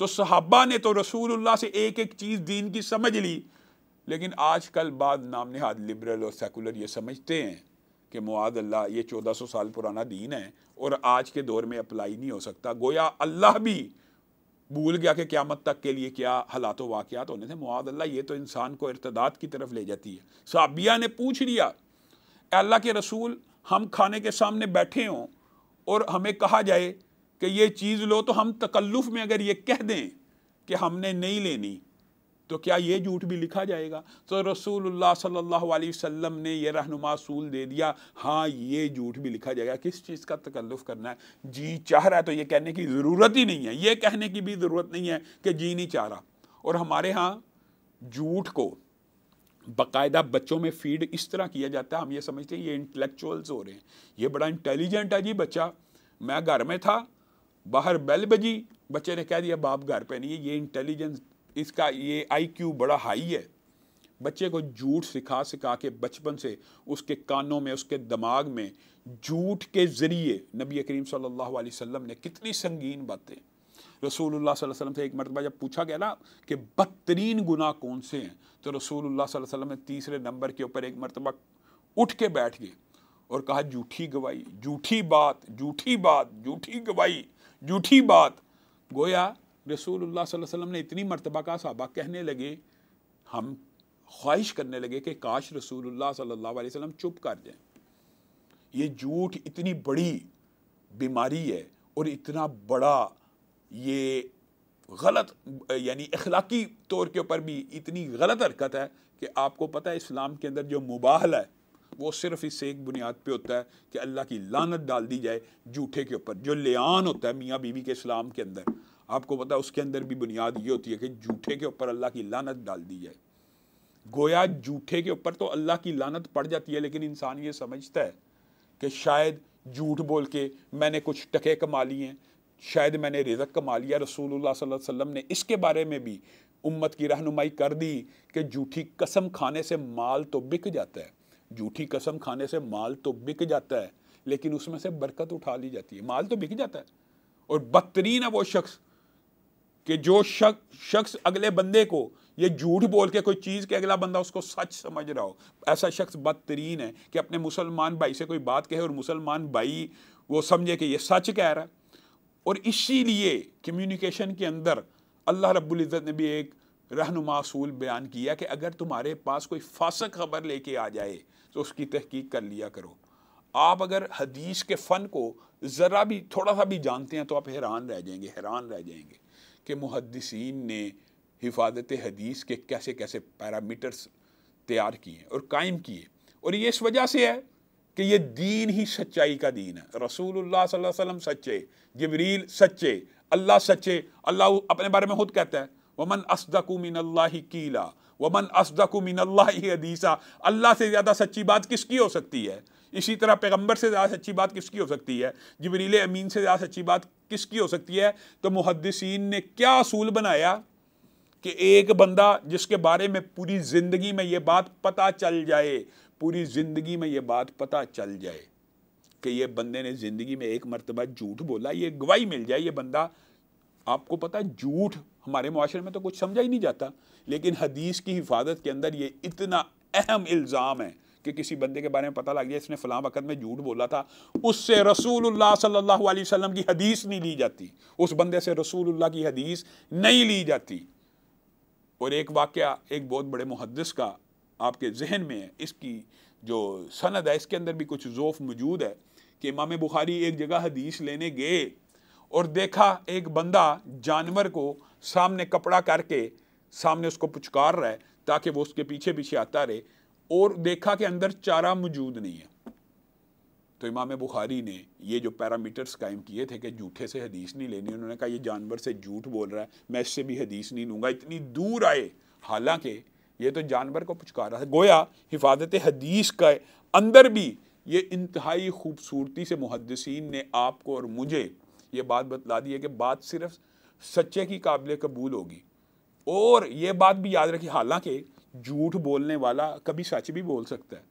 تو صحابہ نے تو رسول اللہ سے ایک ایک چیز دین کی سمجھ لی، لیکن آج کل بعض نام نہاد لبرل اور سیکولر یہ سمجھتے ہیں کہ معاذ اللہ یہ 1400 سال پرانا دین ہے اور آج کے دور میں اپلائی نہیں ہو سکتا، گویا اللہ بھی بھول گیا کہ قیامت تک کے لیے کیا حالات و واقعات ہونے تھے۔ معاذ اللہ یہ تو انسان کو ارتداد کی طرف لے جاتی ہے۔ صحابیہ نے پوچھ لیا، اے اللہ کے رسول، ہم کھانے کے سامنے بیٹھے ہوں اور ہمیں کہا جائے کہ یہ چیز لو، تو ہم تکلف میں اگر یہ کہہ دیں کہ ہم نے نہیں لینی تو کیا یہ جھوٹ بھی لکھا جائے گا؟ تو رسول اللہ صلی اللہ علیہ وسلم نے یہ رہنما اصول دے دیا، ہاں یہ جھوٹ بھی لکھا جائے گا۔ کس چیز کا تکلف کرنا ہے؟ جی چاہ رہا ہے تو یہ کہنے کی ضرورت ہی نہیں ہے، یہ کہنے کی بھی ضرورت نہیں ہے کہ جی نہیں چاہ رہا۔ اور ہمارے ہاں جھوٹ کو باقاعدہ بچوں میں فیڈ اس طرح کیا جاتا ہے، ہم یہ سمجھتے ہیں یہ انٹلیکچوئلز ہو رہے ہیں، یہ بڑا انٹیلیجنٹ ہے جی بچہ۔ میں گھر میں تھا، باہر بیل بجی، بچے نے کہہ دیا باپ گھر پہ نہیں ہے، یہ انٹیلیجنس، اس کا یہ آئی کیو بڑا ہائی ہے۔ بچے کو جھوٹ سکھا کے بچپن سے اس کے کانوں میں، اس کے دماغ میں جھوٹ کے ذریعے نبی کریم صلی اللہ علیہ وسلم نے کتنی سنگین باتیں، رسول اللہ صلی اللہ علیہ وسلم سے ایک مرتبہ جب پوچھا گیا نا کہ بدترین گناہ کون سے ہیں، تو رسول اللہ صلی اللہ علیہ وسلم نے تیسرے نمبر کے اوپر ایک مرتبہ اٹھ کے بیٹھ گئے اور کہا جھوٹی گواہی، جھوٹی بات، جھوٹی بات، جھوٹی گواہی، جھوٹی بات۔ گویا رسول اللہ صلی اللہ علیہ وسلم نے اتنی مرتبہ کا صحابہ کہنے لگے، ہم خواہش کرنے لگے کہ کاش رسول اللہ صلی اللہ علیہ وسلم چپ کر جائیں۔ یہ جھوٹ اتنی بڑی بیماری ہے اور اتنا بڑا یہ غلط، یعنی اخلاقی طور کے اوپر بھی اتنی غلط حرکت ہے کہ آپ کو پتہ ہے اسلام کے اندر جو مباحلہ ہے وہ صرف اس ایک بنیاد پہ ہوتا ہے کہ اللہ کی لعنت ڈال دی جائے جھوٹے کے اوپر۔ جو لیان ہوتا ہے میاں بیوی کے اسلام کے اندر، آپ کو پتہ ہے اس کے اندر بھی بنیاد یہ ہوتی ہے کہ جھوٹے کے اوپر اللہ کی لعنت ڈال دی جائے۔ گویا جھوٹے کے اوپر تو اللہ کی لعنت پڑ جاتی ہے، لیکن انسان یہ سمجھتا ہے کہ شاید جھوٹ بول کے میں نے کچھ ٹکے کما لیے ہیں، شاید میں نے رزق کما لیا۔ رسول اللہ صلی اللہ علیہ وسلم نے اس کے بارے میں بھی امت کی رہنمائی کر دی کہ جھوٹی قسم کھانے سے مال تو بک جاتا ہے، جھوٹی قسم کھانے سے مال تو بک جاتا ہے، لیکن اس میں سے برکت اٹھا لی جاتی ہے۔ مال تو بک جاتا ہے، اور بدترین ہے وہ شخص کہ جو شخص اگلے بندے کو یہ جھوٹ بول کے کوئی چیز کہ اگلا بندہ اس کو سچ سمجھ رہا ہو، ایسا شخص بدترین ہے کہ اپنے مسلمان بھائی سے کوئی بات کہے اور مسلمان بھائی وہ سمجھے کہ یہ سچ کہہ رہا ہے۔ اور اسی لیے کمیونیکیشن کے اندر اللہ رب العزت نے بھی ایک رہنما اصول بیان کیا کہ اگر تمہارے پاس کوئی فاسق خبر لے کے آ جائے تو اس کی تحقیق کر لیا کرو۔ آپ اگر حدیث کے فن کو ذرا بھی تھوڑا سا بھی جانتے ہیں تو آپ حیران رہ جائیں گے کہ محدثین نے حفاظت حدیث کے کیسے کیسے پیرامیٹرز تیار کیے اور قائم کیے، اور یہ اس وجہ سے ہے کہ یہ دین ہی سچائی کا دین ہے۔ رسول اللہ صلی اللہ علیہ وسلم سچے، جبریل سچے، اللہ سچے۔ اللہ اپنے بارے میں خود کہتا ہے وَمَنْ أَصْدَقُ مِنَ اللَّهِ قِيلًا وَمَنْ أَصْدَقُ مِنَ اللَّهِ حَدِيثًا۔ اللہ سے زیادہ سچی بات کس کی ہو سکتی ہے؟ اسی طرح پیغمبر سے زیادہ سچی بات کس کی ہو سکتی ہے؟ جبریل امین سے زیادہ سچی بات کس کی ہو سکتی ہے؟ تو محدثین نے کیا اصول بنایا کہ ایک بندہ جس کے بارے میں پوری زندگی میں یہ بات پتہ چل جائے، پوری زندگی میں یہ بات پتہ چل جائے کہ یہ بندے نے زندگی میں ایک مرتبہ جھوٹ بولا، یہ گواہی مل جائے، یہ بندہ، آپ کو پتہ ہے جھوٹ ہمارے معاشرے میں تو کچھ سمجھا ہی نہیں جاتا، لیکن حدیث کی حفاظت کے اندر یہ اتنا اہم الزام ہے کہ کسی بندے کے بارے میں پتہ لگ گیا اس نے فلاں وقت میں جھوٹ بولا تھا، اس سے رسول اللہ صلی اللہ علیہ وسلم کی حدیث نہیں لی جاتی، اس بندے سے رسول اللہ کی حدیث نہیں لی جاتی۔ اور ایک واقعہ ایک بہت بڑے محدث کا آپ کے ذہن میں ہے، اس کی جو سند ہے اس کے اندر بھی کچھ ذوف موجود ہے کہ امام بخاری ایک جگہ حدیث لینے گئے اور دیکھا ایک بندہ جانور کو سامنے کپڑا کر کے سامنے اس کو پچکار رہا ہے تاکہ وہ اس کے پیچھے پیچھے آتا رہے، اور دیکھا کہ اندر چارہ موجود نہیں ہے۔ تو امام بخاری نے یہ جو پیرامیٹرز قائم کیے تھے کہ جھوٹے سے حدیث نہیں لینی، انہوں نے کہا یہ جانور سے جھوٹ بول رہا ہے، میں اس سے بھی حدیث نہیں لوں گا۔ اتنی دور آئے، حالانکہ یہ تو جانور کو پچکار رہا ہے۔ گویا حفاظت حدیث کا اندر بھی یہ انتہائی خوبصورتی سے محدثین نے آپ کو اور مجھے یہ بات بتلا دی ہے کہ بات صرف سچے کی قابل قبول ہوگی، اور یہ بات بھی یاد رکھی حالانکہ جھوٹ بولنے والا کبھی سچ بھی بول سکتا ہے،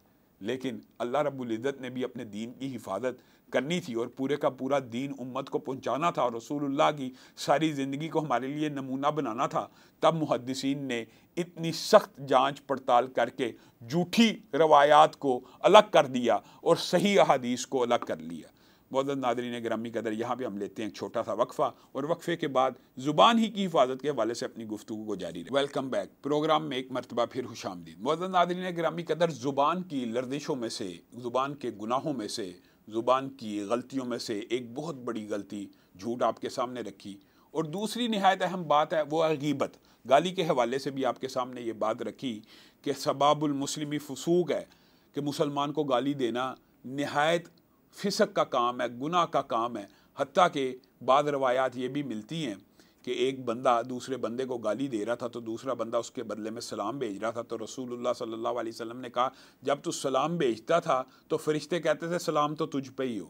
لیکن اللہ رب العزت نے بھی اپنے دین کی حفاظت کرنی تھی اور پورے کا پورا دین امت کو پہنچانا تھا اور رسول اللہ کی ساری زندگی کو ہمارے لیے نمونہ بنانا تھا، تب محدثین نے اتنی سخت جانچ پڑتال کر کے جھوٹی روایات کو الگ کر دیا اور صحیح احادیث کو الگ کر لیا۔ معزز ناظرین گرامی قدر، یہاں پہ ہم لیتے ہیں ایک چھوٹا سا وقفہ اور وقفے کے بعد زبان ہی کی حفاظت کے حوالے سے اپنی گفتگو کو جاری رکھیں۔ ویلکم بیک، پروگرام میں ایک مرتبہ پھر خوش آمدید۔ معزز ناظرین گرامی قدر، زبان کی لرزشوں میں سے، زبان کے گناہوں میں سے، زبان کی غلطیوں میں سے ایک بہت بڑی غلطی جھوٹ آپ کے سامنے رکھی، اور دوسری نہایت اہم بات ہے وہ ہے غیبت۔ گالی کے حوالے سے بھی آپ کے سامنے یہ بات رکھی کہ سباب المسلمی فسوق ہے، کہ مسلمان کو گالی دینا نہایت فسق کا کام ہے، گناہ کا کام ہے۔ حتیٰ کہ بعض روایات یہ بھی ملتی ہیں کہ ایک بندہ دوسرے بندے کو گالی دے رہا تھا تو دوسرا بندہ اس کے بدلے میں سلام بھیج رہا تھا، تو رسول اللہ صلی اللہ علیہ وسلم نے کہا جب تو سلام بھیجتا تھا تو فرشتے کہتے تھے سلام تو تجھ پہ ہی ہو،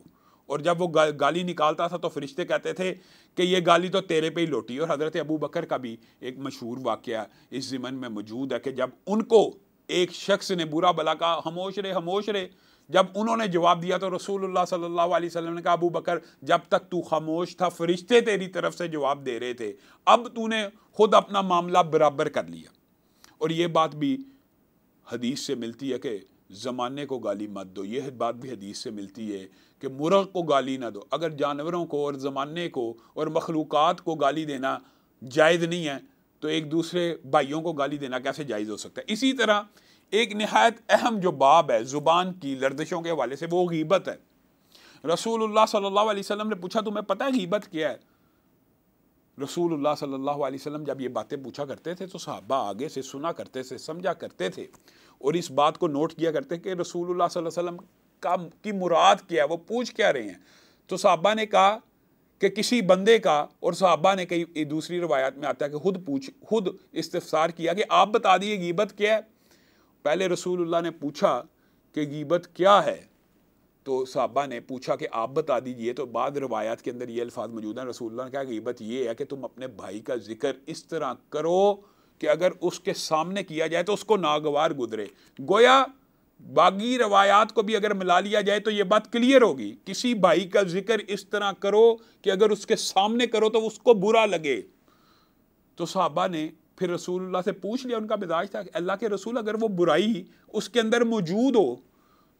اور جب وہ گالی نکالتا تھا تو فرشتے کہتے تھے کہ یہ گالی تو تیرے پہ ہی لوٹی۔ اور حضرت ابو بکر کا بھی ایک مشہور واقعہ اس ضمن میں موجود ہے کہ جب ان کو ایک شخص نے برا بلا کہا خاموش رہے خاموش رہے، جب انہوں نے جواب دیا تو رسول اللہ صلی اللہ علیہ وسلم نے کہا ابو بکر جب تک تو خاموش تھا فرشتے تیری طرف سے جواب دے رہے تھے، اب تو نے خود اپنا معاملہ برابر کر لیا۔ اور یہ بات بھی حدیث سے ملتی ہے کہ زمانے کو گالی مت دو، یہ بات بھی حدیث سے ملتی ہے کہ مرغ کو گالی نہ دو۔ اگر جانوروں کو اور زمانے کو اور مخلوقات کو گالی دینا جائز نہیں ہے تو ایک دوسرے بھائیوں کو گالی دینا کیسے جائز ہو سکتا ہے؟ اسی طرح ایک نہایت اہم جو باب ہے زبان کی لرزشوں کے حوالے سے وہ غیبت ہے۔ رسول اللہ صلی اللہ علیہ وسلم نے پوچھا تمہیں پتہ ہے غیبت کیا ہے؟ رسول اللہ صلی اللہ علیہ وسلم جب یہ باتیں پوچھا کرتے تھے تو صحابہ آگے سے سنا کرتے تھے، سمجھا کرتے تھے اور اس بات کو نوٹ کیا کرتے کہ رسول اللہ صلی اللہ علیہ وسلم کی مراد کیا ہے، وہ پوچھ کیا رہے ہیں۔ تو صحابہ نے کہا کہ کسی بندے کا، اور صحابہ نے کئی دوسری روایات میں آتا ہے کہ خود استفسار کیا کہ آپ بتا دیئے غیبت کیا ہے۔ پہلے رسول اللہ نے پوچھا کہ غیبت کیا ہے، تو صحابہ نے پوچھا کہ آپ بتا دیجئے، تو بعض روایات کے اندر یہ الفاظ موجود ہیں، رسول اللہ نے کہا غیبت یہ ہے کہ تم اپنے بھائی کا ذکر اس طرح کرو کہ اگر اس کے سامنے کیا جائے تو اس کو ناگوار گزرے۔ گویا باقی روایات کو بھی اگر ملا لیا جائے تو یہ بات کلیئر ہوگی، کسی بھائی کا ذکر اس طرح کرو کہ اگر اس کے سامنے کرو تو اس کو برا لگے۔ تو صحابہ نے پھر رسول اللہ سے پوچھ لیا، ان کا مزاج تھا کہ اللہ کے رسول اگر وہ برائی اس کے اندر موجود ہو،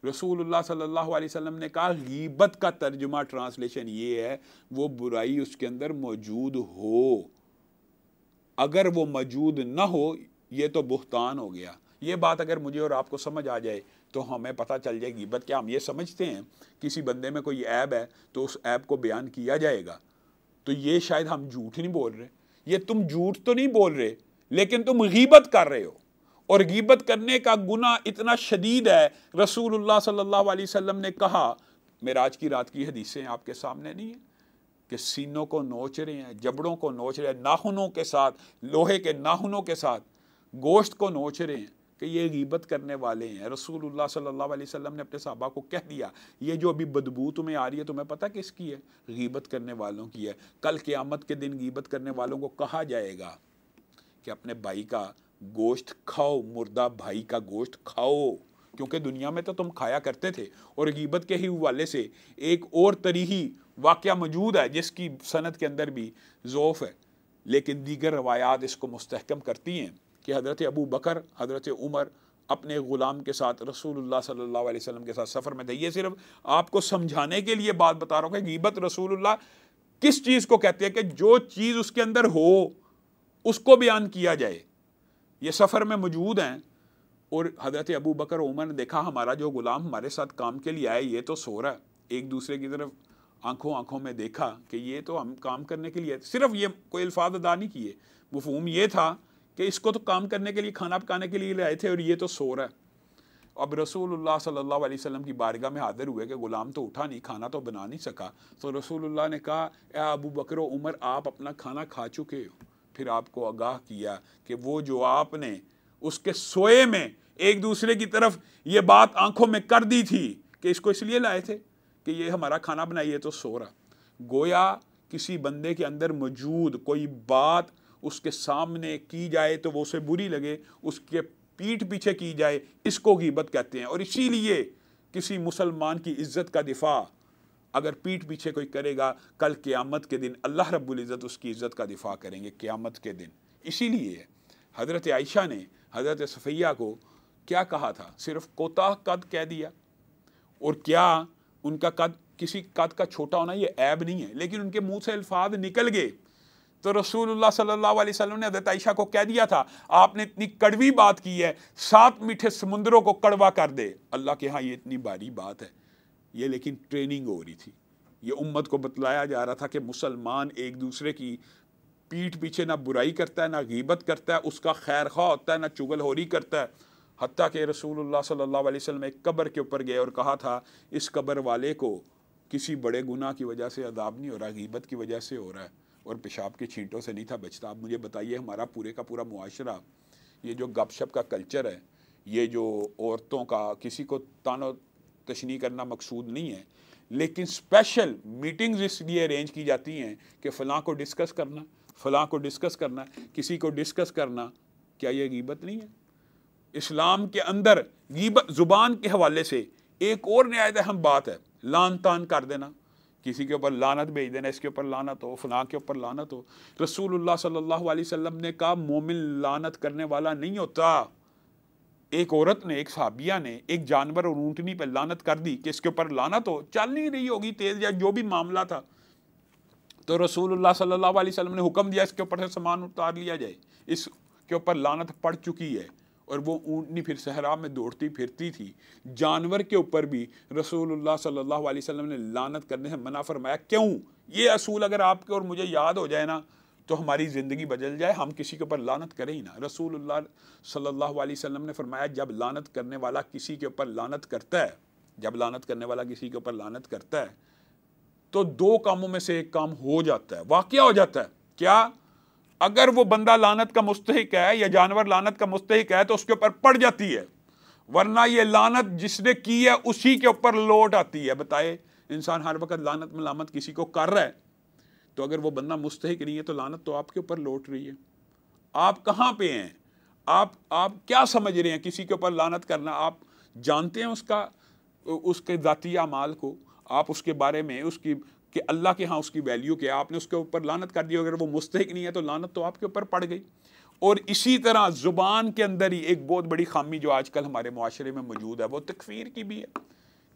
رسول اللہ صلی اللہ علیہ وسلم نے کہا غیبت کا ترجمہ ٹرانسلیشن یہ ہے وہ برائی اس کے اندر موجود ہو، اگر وہ موجود نہ ہو یہ تو بہتان ہو گیا۔ یہ بات اگر مجھے اور آپ کو سمجھ آ جائے تو ہمیں پتہ چل جائے غیبت کیا۔ ہم یہ سمجھتے ہیں کسی بندے میں کوئی عیب ہے تو اس عیب کو بیان کیا جائے گا، تو یہ شاید ہم جھوٹ نہیں بول رہے، یہ تم جھوٹ تو نہیں بول رہے لیکن تم غیبت کر رہے ہو، اور غیبت کرنے کا گناہ اتنا شدید ہے۔ رسول اللہ صلی اللہ علیہ وسلم نے کہا، معراج کی رات کی حدیثیں آپ کے سامنے نہیں ہیں، کہ سینوں کو نوچ رہے ہیں، جبڑوں کو نوچ رہے ہیں، ناخنوں کے ساتھ، لوہے کے ناخنوں کے ساتھ گوشت کو نوچ رہے ہیں، کہ یہ غیبت کرنے والے ہیں۔ رسول اللہ صلی اللہ علیہ وسلم نے اپنے صحابہ کو کہہ دیا یہ جو ابھی بدبو تمہیں آ رہی ہے تمہیں پتہ کس کی ہے؟ غیبت کرنے والوں کی ہے۔ کل قیامت کے دن غیبت کرنے والوں کو کہا جائے گا کہ اپنے بھائی کا گوشت کھاؤ، مردہ بھائی کا گوشت کھاؤ، کیونکہ دنیا میں تو تم کھایا کرتے تھے۔ اور غیبت کے ہی حوالے سے ایک اور طریحی واقعہ موجود ہے جس کی سند کے اندر بھی ضعف ہے، لیکن دیگر روایات اس کو مستحکم کرتی ہیں کہ حضرت ابو بکر، حضرت عمر اپنے غلام کے ساتھ رسول اللہ صلی اللہ علیہ وسلم کے ساتھ سفر میں تھے۔ یہ صرف آپ کو سمجھانے کے لیے بات بتا رہا ہوں کہ غیبت رسول اللہ کس چیز کو کہتے ہیں، کہ جو چیز اس کے اندر ہو اس کو بیان کیا جائے۔ یہ سفر میں موجود ہیں اور حضرت ابو بکر و عمر نے دیکھا ہمارا جو غلام ہمارے ساتھ کام کے لیے آئے یہ تو سو رہا ہے، ایک دوسرے کی طرف آنکھوں میں دیکھا کہ یہ تو ہم کام کرنے کے لیے، صرف یہ کوئی الفاظ ادا نہیں کیے، مفہوم یہ تھا کہ اس کو تو کام کرنے کے لیے، کھانا پکانے کے لیے لائے تھے اور یہ تو سو رہا ہے۔ اب رسول اللہ صلی اللہ علیہ وسلم کی بارگاہ میں حاضر ہوئے کہ غلام تو اٹھا نہیں، کھانا تو بنا نہیں سکا، تو رسول اللہ نے کہا اے ابو بکر و عمر آپ اپنا کھانا کھا چکے ہو۔ پھر آپ کو آگاہ کیا کہ وہ جو آپ نے اس کے سوئے میں ایک دوسرے کی طرف یہ بات آنکھوں میں کر دی تھی کہ اس کو اس لیے لائے تھے کہ یہ ہمارا کھانا بنائیے تو سو رہا۔ گویا کسی بندے کے اندر موجود کوئی بات اس کے سامنے کی جائے تو وہ اسے بری لگے، اس کے پیٹھ پیچھے کی جائے اس کو غیبت کہتے ہیں۔ اور اسی لیے کسی مسلمان کی عزت کا دفاع اگر پیٹھ پیچھے کوئی کرے گا، کل قیامت کے دن اللہ رب العزت اس کی عزت کا دفاع کریں گے قیامت کے دن۔ اسی لیے حضرت عائشہ نے حضرت صفیہ کو کیا کہا تھا؟ صرف کوتاہ قد کہہ دیا۔ اور کیا ان کا قد، کسی قد کا چھوٹا ہونا یہ عیب نہیں ہے، لیکن ان کے منہ سے الفاظ نکل گئے تو رسول اللہ صلی اللہ علیہ وسلم نے حضرت عائشہ کو کہہ دیا تھا آپ نے اتنی کڑوی بات کی ہے، 7 میٹھے سمندروں کو کڑوا کر دے۔ اللہ کے ہاں یہ اتنی باری بات ہے، یہ لیکن ٹریننگ ہو رہی تھی، یہ امت کو بتلایا جا رہا تھا کہ مسلمان ایک دوسرے کی پیٹھ پیچھے نہ برائی کرتا ہے، نہ غیبت کرتا ہے، اس کا خیر خواہ ہوتا ہے، نہ چغل خوری کرتا ہے۔ حتیٰ کہ رسول اللہ صلی اللہ علیہ وسلم ایک قبر کے اوپر گئے اور کہا تھا اس قبر والے کو کسی بڑے گناہ کی وجہ سے عذاب نہیں ہو رہا، غیبت کی وجہ سے ہو رہا ہے اور پیشاب کے چھینٹوں سے نہیں تھا بچتا۔ آپ مجھے بتائیے ہمارا پورے کا پورا معاشرہ، یہ جو گپ شپ کا کلچر ہے، یہ جو عورتوں کا، کسی کو تان و تشنیع کرنا مقصود نہیں ہے، لیکن اسپیشل میٹنگز اس لیے ارینج کی جاتی ہیں کہ فلاں کو ڈسکس کرنا، فلاں کو ڈسکس کرنا، کسی کو ڈسکس کرنا، کیا یہ غیبت نہیں ہے؟ اسلام کے اندر غیبت زبان کے حوالے سے ایک اور نہایت اہم بات ہے، لان تان کر دینا، کسی کے اوپر لعنت بھیج دینا، اس کے اوپر لعنت ہو، فلاں کے اوپر لعنت ہو۔ رسول اللہ صلی اللہ علیہ وسلم نے کہا مومن لعنت کرنے والا نہیں ہوتا۔ ایک عورت نے، ایک صحابیہ نے ایک جانور اور اونٹنی پہ لعنت کر دی کہ اس کے اوپر لعنت ہو، چل نہیں رہی ہوگی تیز یا جو بھی معاملہ تھا، تو رسول اللہ صلی اللہ علیہ وسلم نے حکم دیا اس کے اوپر سے سامان اتار لیا جائے، اس کے اوپر لعنت پڑ چکی ہے۔ اور وہ اونٹنی پھر صحرا میں دوڑتی پھرتی تھی۔ جانور کے اوپر بھی رسول اللہ صلی اللہ علیہ وسلم نے لعنت کرنے سے منع فرمایا۔ کیوں؟ یہ اصول اگر آپ کے اور مجھے یاد ہو جائے نا تو ہماری زندگی بدل جائے، ہم کسی کے اوپر لعنت کریں ہی نہ۔ رسول اللہ صلی اللہ علیہ وسلم نے فرمایا جب لعنت کرنے والا کسی کے اوپر لعنت کرتا ہے، جب لعنت کرنے والا کسی کے اوپر لعنت کرتا ہے تو 2 کاموں میں سے ایک کام ہو جاتا ہے، واقعہ ہو جاتا ہے۔ کیا؟ اگر وہ بندہ لعنت کا مستحق ہے یا جانور لعنت کا مستحق ہے تو اس کے اوپر پڑ جاتی ہے، ورنہ یہ لعنت جس نے کی ہے اسی کے اوپر لوٹ آتی ہے۔ بتائے انسان ہر وقت لعنت ملامت کسی کو کر رہا ہے تو اگر وہ بندہ مستحق نہیں ہے تو لعنت تو آپ کے اوپر لوٹ رہی ہے۔ آپ کہاں پہ ہیں؟ آپ کیا سمجھ رہے ہیں کسی کے اوپر لعنت کرنا؟ آپ جانتے ہیں اس کے ذاتی اعمال کو، آپ اس کے بارے میں اس کی کہ اللہ کے ہاں اس کی ویلیو کیا، آپ نے اس کے اوپر لعنت کر دی، اگر وہ مستحق نہیں ہے تو لعنت تو آپ کے اوپر پڑ گئی۔ اور اسی طرح زبان کے اندر ہی ایک بہت بڑی خامی جو آج کل ہمارے معاشرے میں موجود ہے وہ تکفیر کی بھی ہے،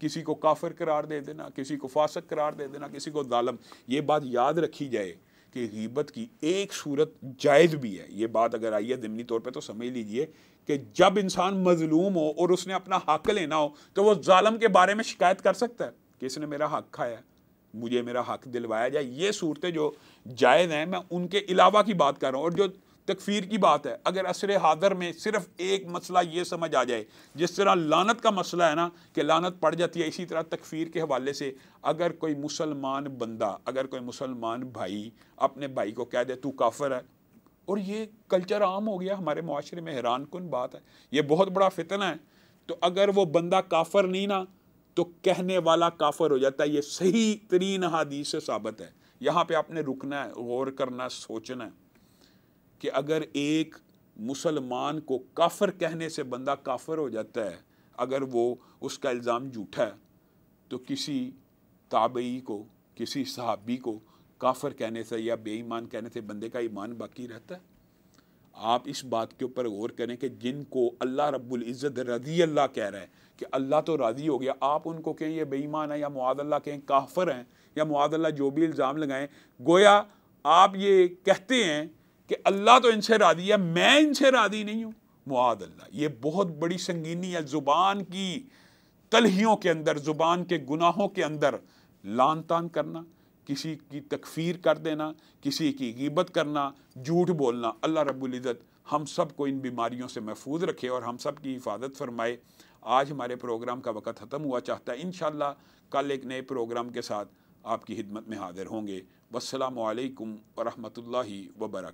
کسی کو کافر قرار دے دینا، کسی کو فاسق قرار دے دینا، کسی کو ظالم۔ یہ بات یاد رکھی جائے کہ غیبت کی ایک صورت جائز بھی ہے، یہ بات اگر آئی ہے ضمنی طور پہ تو سمجھ لیجئے کہ جب انسان مظلوم ہو اور اس نے اپنا حق لینا ہو تو وہ ظالم کے بارے میں شکایت کر سکتا ہے کہ اس نے میرا حق کھایا ہے، مجھے میرا حق دلوایا جائے۔ یہ صورتیں جو جائز ہیں میں ان کے علاوہ کی بات کر رہا ہوں۔ اور جو تکفیر کی بات ہے، اگر عصر حاضر میں صرف ایک مسئلہ یہ سمجھ آ جائے، جس طرح لعنت کا مسئلہ ہے نا کہ لعنت پڑ جاتی ہے، اسی طرح تکفیر کے حوالے سے اگر کوئی مسلمان بندہ، اگر کوئی مسلمان بھائی اپنے بھائی کو کہہ دے تو کافر ہے، اور یہ کلچر عام ہو گیا ہمارے معاشرے میں، حیران کن بات ہے، یہ بہت بڑا فتنہ ہے، تو اگر وہ بندہ کافر نہیں نا تو کہنے والا کافر ہو جاتا ہے۔ یہ صحیح ترین حدیث سے ثابت ہے۔ یہاں پہ آپ نے رکنا ہے، غور کرنا ہے، سوچنا ہے کہ اگر ایک مسلمان کو کافر کہنے سے بندہ کافر ہو جاتا ہے، اگر وہ اس کا الزام جھوٹا ہے، تو کسی تابعی کو، کسی صحابی کو کافر کہنے سے یا بے ایمان کہنے سے بندے کا ایمان باقی رہتا ہے؟ آپ اس بات کے اوپر غور کریں کہ جن کو اللہ رب العزت رضی اللہ کہہ رہا ہے کہ اللہ تو راضی ہو گیا، آپ ان کو کہیں یہ بے ایمان ہے یا معاذ اللہ کہیں کافر ہیں یا معاذ اللہ جو بھی الزام لگائیں، گویا آپ یہ کہتے ہیں کہ اللہ تو ان سے راضی ہے، میں ان سے راضی نہیں ہوں، معاذ اللہ۔ یہ بہت بڑی سنگینی ہے زبان کی تلہیوں کے اندر، زبان کے گناہوں کے اندر لان تان کرنا، کسی کی تکفیر کر دینا، کسی کی غیبت کرنا، جھوٹ بولنا۔ اللہ رب العزت ہم سب کو ان بیماریوں سے محفوظ رکھے اور ہم سب کی حفاظت فرمائے۔ آج ہمارے پروگرام کا وقت ختم ہوا چاہتا ہے، انشاءاللہ کل ایک نئے پروگرام کے ساتھ آپ کی خدمت میں حاضر ہوں گے۔ والسلام علیکم ورحمۃ اللہ وبرکاتہ۔